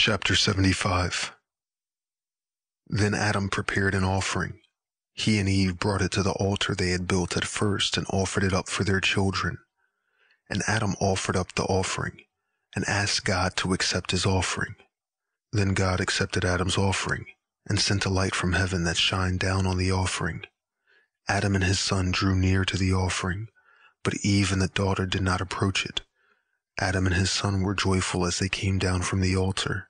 Chapter 75. Then Adam prepared an offering. He and Eve brought it to the altar they had built at first and offered it up for their children. And Adam offered up the offering and asked God to accept his offering. Then God accepted Adam's offering and sent a light from heaven that shined down on the offering. Adam and his son drew near to the offering, but Eve and the daughter did not approach it. Adam and his son were joyful as they came down from the altar.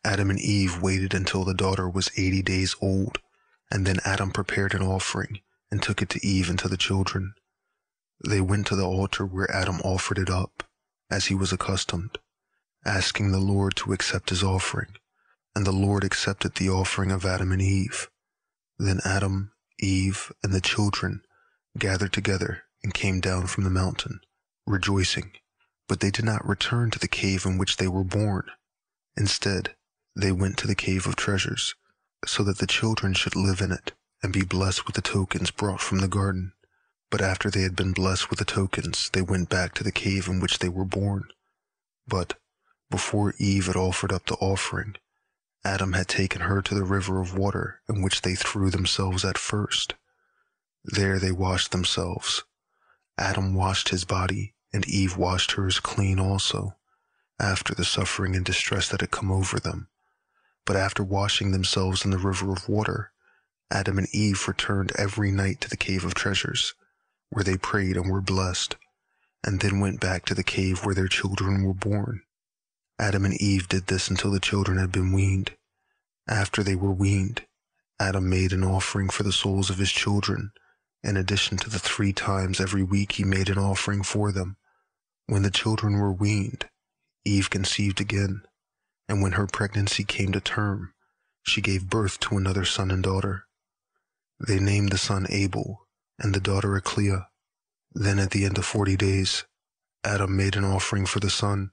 Adam and Eve waited until the daughter was 80 days old, and then Adam prepared an offering and took it to Eve and to the children. They went to the altar where Adam offered it up, as he was accustomed, asking the Lord to accept his offering, and the Lord accepted the offering of Adam and Eve. Then Adam, Eve, and the children gathered together and came down from the mountain, rejoicing. But they did not return to the cave in which they were born. Instead, they went to the cave of treasures, so that the children should live in it and be blessed with the tokens brought from the garden. But after they had been blessed with the tokens, they went back to the cave in which they were born. But before Eve had offered up the offering, Adam had taken her to the river of water in which they threw themselves at first. There they washed themselves. Adam washed his body, and Eve washed hers clean also, after the suffering and distress that had come over them. But after washing themselves in the river of water, Adam and Eve returned every night to the cave of treasures, where they prayed and were blessed, and then went back to the cave where their children were born. Adam and Eve did this until the children had been weaned. After they were weaned, Adam made an offering for the souls of his children, in addition to the 3 times every week he made an offering for them. When the children were weaned, Eve conceived again, and when her pregnancy came to term, she gave birth to another son and daughter. They named the son Abel and the daughter Aklemia. Then at the end of 40 days, Adam made an offering for the son,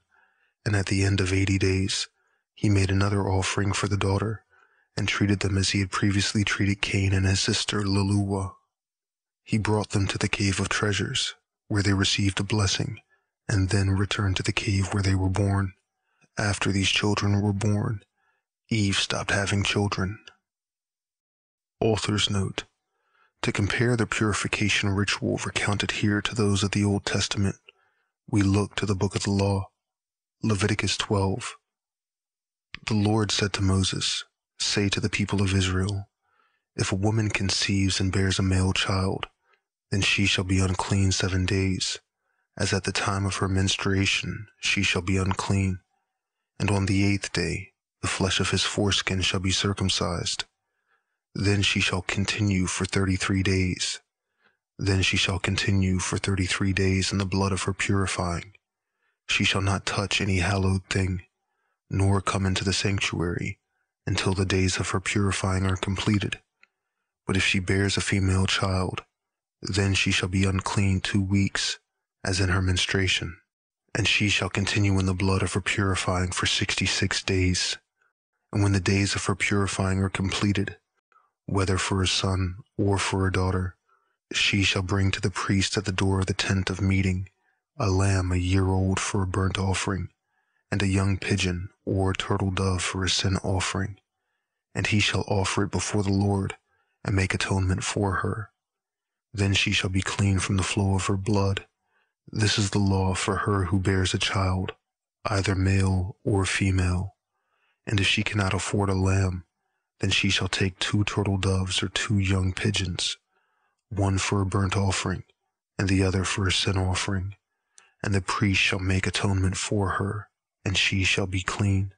and at the end of 80 days, he made another offering for the daughter, and treated them as he had previously treated Cain and his sister Luluwa. He brought them to the cave of treasures, where they received a blessing, and then returned to the cave where they were born. After these children were born, Eve stopped having children. Author's note: to compare the purification ritual recounted here to those of the Old Testament, we look to the book of the law, Leviticus 12. The Lord said to Moses, "Say to the people of Israel, if a woman conceives and bears a male child, then she shall be unclean 7 days, as at the time of her menstruation she shall be unclean. And on the 8th day the flesh of his foreskin shall be circumcised. Then she shall continue for 33 days. Then she shall continue for 33 days in the blood of her purifying. She shall not touch any hallowed thing, nor come into the sanctuary, until the days of her purifying are completed. But if she bears a female child, then she shall be unclean 2 weeks, as in her menstruation, and she shall continue in the blood of her purifying for 66 days. And when the days of her purifying are completed, whether for a son or for a daughter, she shall bring to the priest at the door of the tent of meeting a lamb a year old for a burnt offering, and a young pigeon or a turtle dove for a sin offering. And he shall offer it before the Lord, and make atonement for her. Then she shall be clean from the flow of her blood. This is the law for her who bears a child, either male or female. And if she cannot afford a lamb, then she shall take 2 turtle doves or 2 young pigeons, one for a burnt offering, and the other for a sin offering. And the priest shall make atonement for her, and she shall be clean.